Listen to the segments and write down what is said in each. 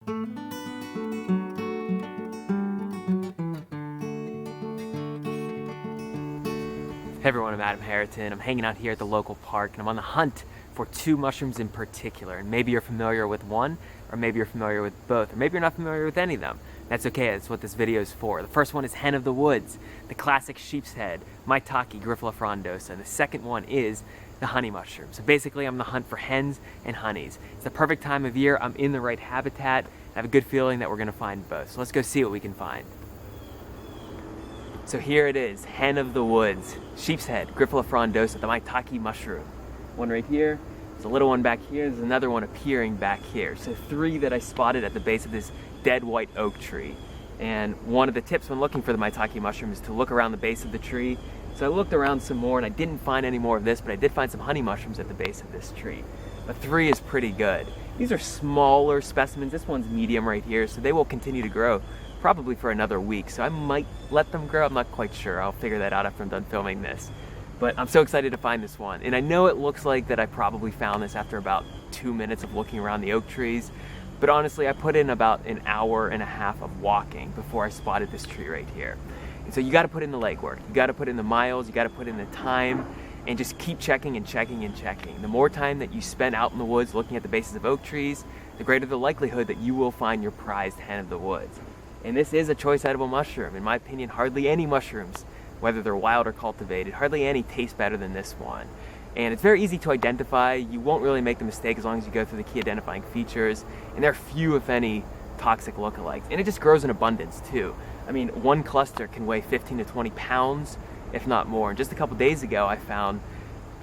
Hey everyone, I'm Adam Haritan. I'm hanging out here at the local park and I'm on the hunt for two mushrooms in particular. And maybe you're familiar with one, or maybe you're familiar with both, or maybe you're not familiar with any of them. That's okay, that's what this video is for. The first one is Hen of the Woods, the classic sheep's head, Maitake frondosa. And the second one is the honey mushroom. So basically I'm on the hunt for hens and honeys. It's the perfect time of year, I'm in the right habitat. I have a good feeling that we're gonna find both. So let's go see what we can find. So here it is, Hen of the Woods, sheep's head, frondosa, the Maitake mushroom. One right here, there's a little one back here, there's another one appearing back here. So three that I spotted at the base of this dead white oak tree. And one of the tips when looking for the Maitake mushroom is to look around the base of the tree. So I looked around some more and I didn't find any more of this, but I did find some honey mushrooms at the base of this tree. But three is pretty good. These are smaller specimens. This one's medium right here, so they will continue to grow probably for another week. So I might let them grow, I'm not quite sure. I'll figure that out after I'm done filming this. But I'm so excited to find this one. And I know it looks like that I probably found this after about 2 minutes of looking around the oak trees. But honestly, I put in about an hour and a half of walking before I spotted this tree right here. And so you gotta put in the legwork. You gotta put in the miles, you gotta put in the time, and just keep checking and checking and checking. The more time that you spend out in the woods looking at the bases of oak trees, the greater the likelihood that you will find your prized hen of the woods. And this is a choice edible mushroom. In my opinion, hardly any mushrooms, whether they're wild or cultivated, hardly any taste better than this one. And it's very easy to identify. You won't really make the mistake as long as you go through the key identifying features. And there are few, if any, toxic lookalikes. And it just grows in abundance too. I mean, one cluster can weigh 15 to 20 pounds, if not more. And just a couple days ago, I found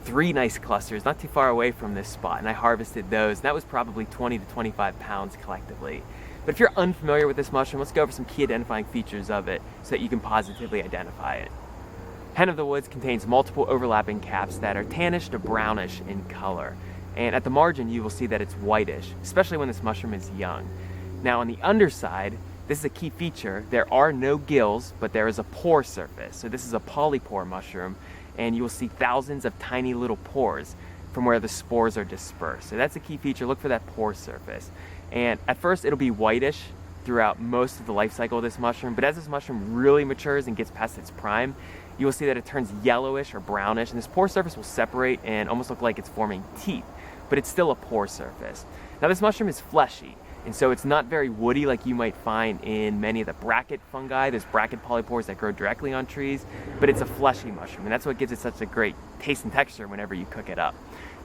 3 nice clusters not too far away from this spot, and I harvested those. And that was probably 20 to 25 pounds collectively. But if you're unfamiliar with this mushroom, let's go over some key identifying features of it so that you can positively identify it. Hen of the Woods contains multiple overlapping caps that are tannish to brownish in color. And at the margin, you will see that it's whitish, especially when this mushroom is young. Now on the underside, this is a key feature. There are no gills, but there is a pore surface. So this is a polypore mushroom, and you will see thousands of tiny little pores from where the spores are dispersed. So that's a key feature. Look for that pore surface. And at first it'll be whitish throughout most of the life cycle of this mushroom, but as this mushroom really matures and gets past its prime, you will see that it turns yellowish or brownish, and this pore surface will separate and almost look like it's forming teeth, but it's still a pore surface. Now this mushroom is fleshy, and so it's not very woody like you might find in many of the bracket fungi, those bracket polypores that grow directly on trees, but it's a fleshy mushroom, and that's what gives it such a great taste and texture whenever you cook it up.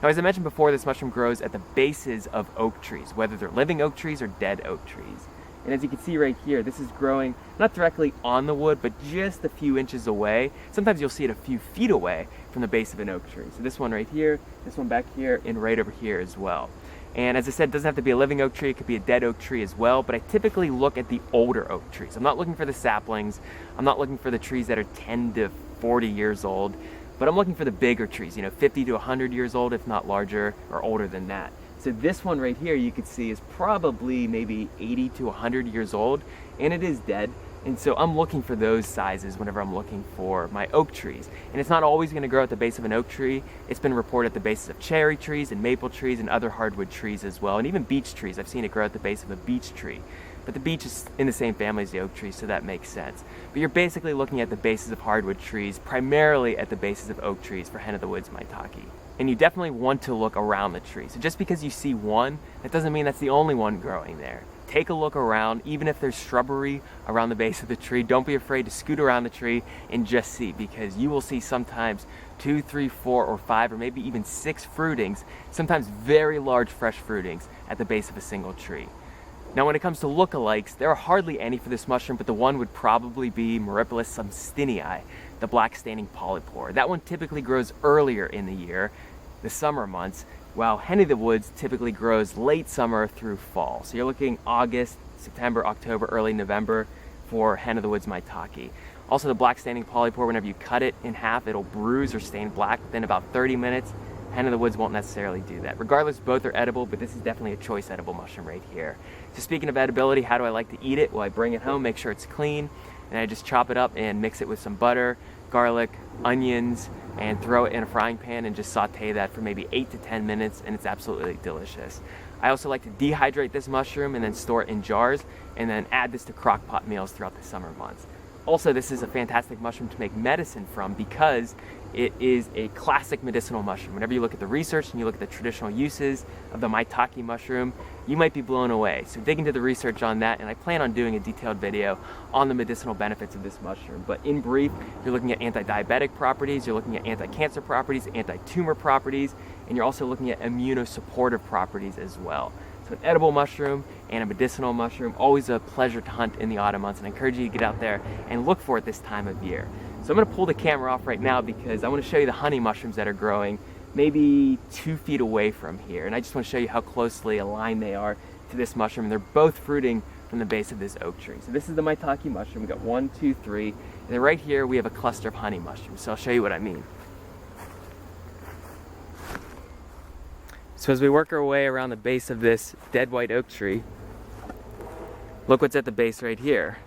Now, as I mentioned before, this mushroom grows at the bases of oak trees, whether they're living oak trees or dead oak trees. And as you can see right here, this is growing not directly on the wood, but just a few inches away. Sometimes you'll see it a few feet away from the base of an oak tree. So this one right here, this one back here, and right over here as well. And as I said, it doesn't have to be a living oak tree, it could be a dead oak tree as well, but I typically look at the older oak trees. I'm not looking for the saplings, I'm not looking for the trees that are 10 to 40 years old, but I'm looking for the bigger trees, 50 to 100 years old, if not larger or older than that. So this one right here, you could see, is probably maybe 80 to 100 years old, and it is dead. And so I'm looking for those sizes whenever I'm looking for my oak trees. And it's not always going to grow at the base of an oak tree. It's been reported at the bases of cherry trees and maple trees and other hardwood trees as well. And even beech trees. I've seen it grow at the base of a beech tree. But the beech is in the same family as the oak tree, so that makes sense. But you're basically looking at the bases of hardwood trees, primarily at the bases of oak trees for Hen of the Woods Maitake. And you definitely want to look around the tree. So just because you see one, that doesn't mean that's the only one growing there. Take a look around, even if there's shrubbery around the base of the tree. Don't be afraid to scoot around the tree and just see, because you will see sometimes 2, 3, 4, or 5, or maybe even 6 fruitings, sometimes very large fresh fruitings at the base of a single tree. Now when it comes to lookalikes, there are hardly any for this mushroom, but the one would probably be Myripelis sumstinii, the black staining polypore. That one typically grows earlier in the year, the summer months, while Hen of the Woods typically grows late summer through fall. So you're looking August, September, October, early November for Hen of the Woods Maitake. Also the black staining polypore, whenever you cut it in half, it'll bruise or stain black within about 30 minutes. Hen of the Woods won't necessarily do that. Regardless, both are edible, but this is definitely a choice edible mushroom right here. So speaking of edibility, how do I like to eat it? Well, I bring it home, make sure it's clean, and I just chop it up and mix it with some butter, garlic, onions, and throw it in a frying pan and just saute that for maybe 8 to 10 minutes, and it's absolutely delicious. I also like to dehydrate this mushroom and then store it in jars and then add this to crock pot meals throughout the summer months. Also, this is a fantastic mushroom to make medicine from because it is a classic medicinal mushroom. Whenever you look at the research and you look at the traditional uses of the Maitake mushroom, you might be blown away. So dig into the research on that, and I plan on doing a detailed video on the medicinal benefits of this mushroom. But in brief, you're looking at anti-diabetic properties, you're looking at anti-cancer properties, anti-tumor properties, and you're also looking at immunosupportive properties as well. So an edible mushroom and a medicinal mushroom, always a pleasure to hunt in the autumn months, and I encourage you to get out there and look for it this time of year. So I'm going to pull the camera off right now because I want to show you the honey mushrooms that are growing maybe 2 feet away from here. And I just want to show you how closely aligned they are to this mushroom. And they're both fruiting from the base of this oak tree. So this is the Maitake mushroom. We've got 1, 2, 3. And then right here we have a cluster of honey mushrooms. So I'll show you what I mean. So as we work our way around the base of this dead white oak tree, look what's at the base right here.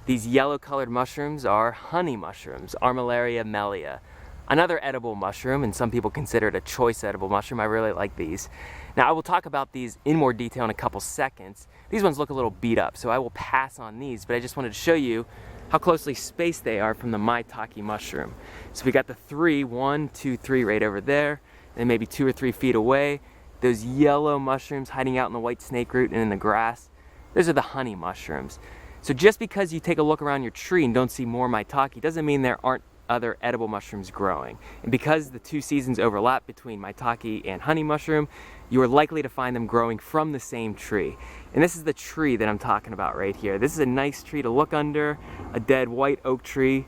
These yellow colored mushrooms are honey mushrooms, Armillaria mellia. Another edible mushroom, and some people consider it a choice edible mushroom. I really like these. Now I will talk about these in more detail in a couple seconds. These ones look a little beat up, so I will pass on these, but I just wanted to show you how closely spaced they are from the Maitake mushroom. So we got the 3, 1, 2, 3 right over there, and maybe 2 or 3 feet away. Those yellow mushrooms hiding out in the white snake root and in the grass, those are the honey mushrooms. So just because you take a look around your tree and don't see more Maitake doesn't mean there aren't other edible mushrooms growing. And because the 2 seasons overlap between Maitake and honey mushroom, you are likely to find them growing from the same tree. And this is the tree that I'm talking about right here. This is a nice tree to look under, a dead white oak tree.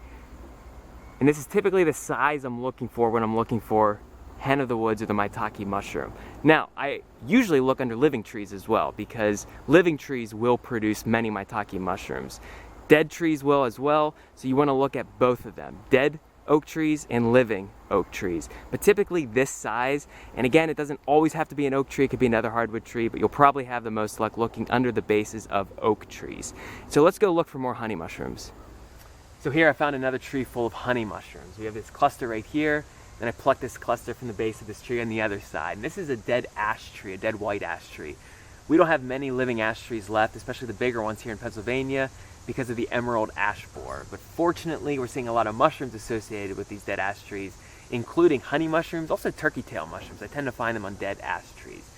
And this is typically the size I'm looking for when I'm looking for hen of the woods or the Maitake mushroom. Now, I usually look under living trees as well because living trees will produce many Maitake mushrooms. Dead trees will as well, so you want to look at both of them. Dead oak trees and living oak trees. But typically this size, and again, it doesn't always have to be an oak tree, it could be another hardwood tree, but you'll probably have the most luck looking under the bases of oak trees. So let's go look for more honey mushrooms. So here I found another tree full of honey mushrooms. We have this cluster right here. Then I plucked this cluster from the base of this tree on the other side. And this is a dead ash tree, a dead white ash tree. We don't have many living ash trees left, especially the bigger ones here in Pennsylvania, because of the emerald ash borer. But fortunately, we're seeing a lot of mushrooms associated with these dead ash trees, including honey mushrooms, also turkey tail mushrooms. I tend to find them on dead ash trees.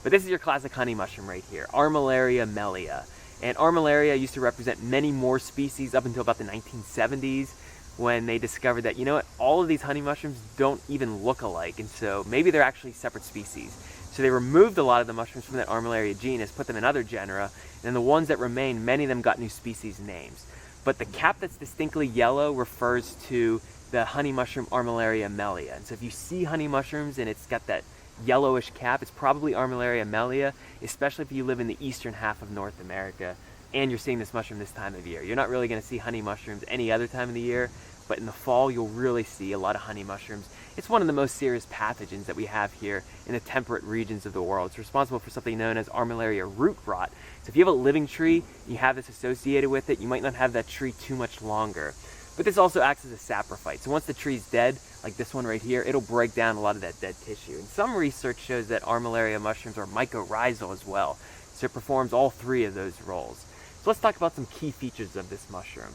But this is your classic honey mushroom right here, Armillaria mellia. And Armillaria used to represent many more species up until about the 1970s. When they discovered that, you know what, all of these honey mushrooms don't even look alike, and so maybe they're actually separate species. So they removed a lot of the mushrooms from that Armillaria genus, put them in other genera, and the ones that remained, many of them got new species names. But the cap that's distinctly yellow refers to the honey mushroom Armillaria mellia. And so if you see honey mushrooms and it's got that yellowish cap, it's probably Armillaria mellia, especially if you live in the eastern half of North America and you're seeing this mushroom this time of year. You're not really going to see honey mushrooms any other time of the year, but in the fall you'll really see a lot of honey mushrooms. It's one of the most serious pathogens that we have here in the temperate regions of the world. It's responsible for something known as Armillaria root rot. So if you have a living tree and you have this associated with it, you might not have that tree too much longer. But this also acts as a saprophyte. So once the tree's dead, like this one right here, it'll break down a lot of that dead tissue. And some research shows that Armillaria mushrooms are mycorrhizal as well. So it performs all 3 of those roles. So let's talk about some key features of this mushroom.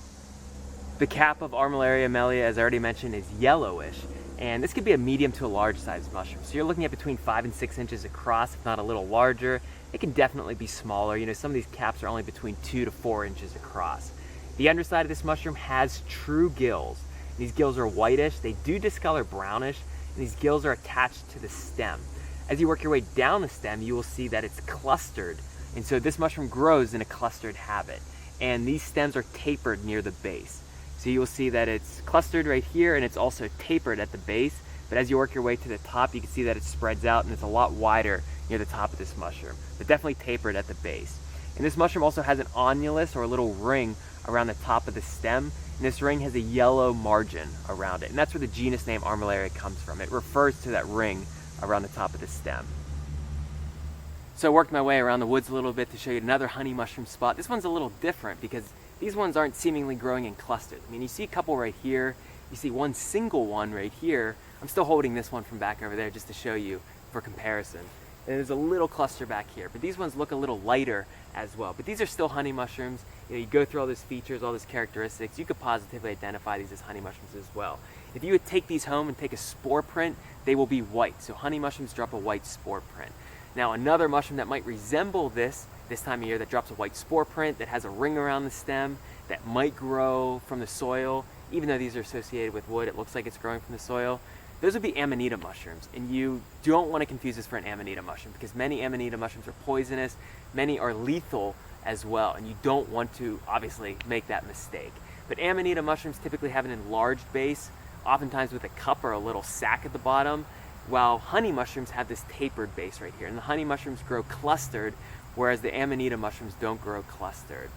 The cap of Armillaria mellia, as I already mentioned, is yellowish, and this could be a medium to a large size mushroom. So you're looking at between 5 and 6 inches across, if not a little larger. It can definitely be smaller. You know, some of these caps are only between 2 to 4 inches across. The underside of this mushroom has true gills. These gills are whitish, they do discolor brownish, and these gills are attached to the stem. As you work your way down the stem, you will see that it's clustered, and so this mushroom grows in a clustered habit. And these stems are tapered near the base. So you will see that it's clustered right here and it's also tapered at the base, but as you work your way to the top, you can see that it spreads out and it's a lot wider near the top of this mushroom, but definitely tapered at the base. And this mushroom also has an annulus, or a little ring around the top of the stem, and this ring has a yellow margin around it, and that's where the genus name Armillaria comes from. It refers to that ring around the top of the stem. So I worked my way around the woods a little bit to show you another honey mushroom spot. This one's a little different because these ones aren't seemingly growing in clusters. I mean, you see a couple right here, you see one single one right here. I'm still holding this one from back over there just to show you for comparison. And there's a little cluster back here, but these ones look a little lighter as well. But these are still honey mushrooms. You go through all those features, all those characteristics, you could positively identify these as honey mushrooms as well. If you would take these home and take a spore print, they will be white. So honey mushrooms drop a white spore print. Now another mushroom that might resemble this time of year, that drops a white spore print, that has a ring around the stem, that might grow from the soil, even though these are associated with wood, it looks like it's growing from the soil. Those would be Amanita mushrooms, and you don't want to confuse this for an Amanita mushroom, because many Amanita mushrooms are poisonous, many are lethal as well, and you don't want to obviously make that mistake. But Amanita mushrooms typically have an enlarged base, oftentimes with a cup or a little sac at the bottom, while honey mushrooms have this tapered base right here. And the honey mushrooms grow clustered, whereas the Amanita mushrooms don't grow clustered.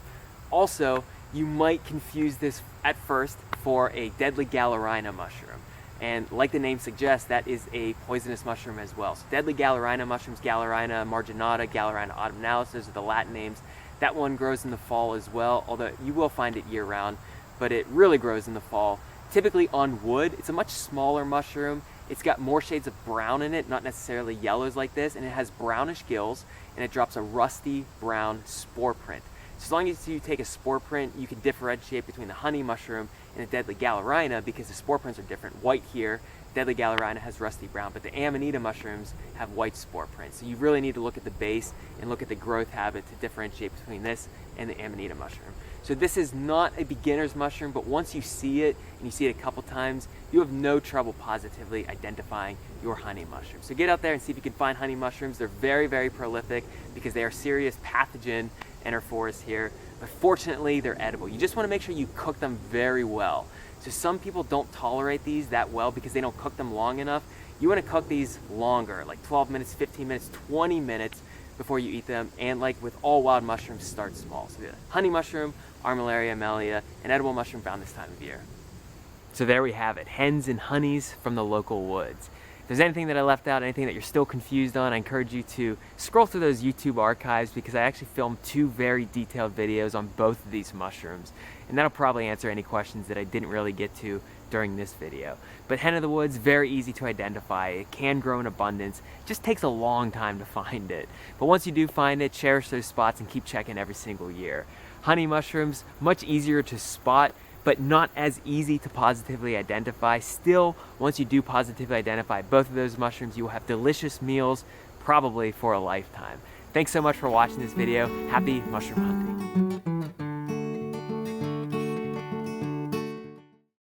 Also, you might confuse this at first for a deadly Gallerina mushroom. And like the name suggests, that is a poisonous mushroom as well. So deadly Gallerina mushrooms, Gallerina marginata, Gallerina autumnalis, those are the Latin names. That one grows in the fall as well, although you will find it year round, but it really grows in the fall. Typically on wood. It's a much smaller mushroom. It's got more shades of brown in it, not necessarily yellows like this, and it has brownish gills, and it drops a rusty brown spore print. So as long as you take a spore print, you can differentiate between the honey mushroom and the deadly Gallerina, because the spore prints are different. White here, deadly Gallerina has rusty brown, but the Amanita mushrooms have white spore prints. So you really need to look at the base and look at the growth habit to differentiate between this and the Amanita mushroom. So this is not a beginner's mushroom, but once you see it, and you see it a couple times, you have no trouble positively identifying your honey mushroom. So get out there and see if you can find honey mushrooms. They're very, very prolific because they are serious pathogen enterophores here, but fortunately they're edible. You just want to make sure you cook them very well. So some people don't tolerate these that well because they don't cook them long enough. You want to cook these longer, like 12 minutes, 15 minutes, 20 minutes before you eat them. And like with all wild mushrooms, start small. So the honey mushroom, Armillaria amelia, an edible mushroom found this time of year. So there we have it, hens and honeys from the local woods. If there's anything that I left out, anything that you're still confused on, I encourage you to scroll through those YouTube archives, because I actually filmed 2 very detailed videos on both of these mushrooms. And that'll probably answer any questions that I didn't really get to during this video. But hen of the woods, very easy to identify. It can grow in abundance. It just takes a long time to find it. But once you do find it, cherish those spots and keep checking every single year. Honey mushrooms, much easier to spot, but not as easy to positively identify. Still, once you do positively identify both of those mushrooms, you will have delicious meals, probably for a lifetime. Thanks so much for watching this video. Happy mushroom hunting.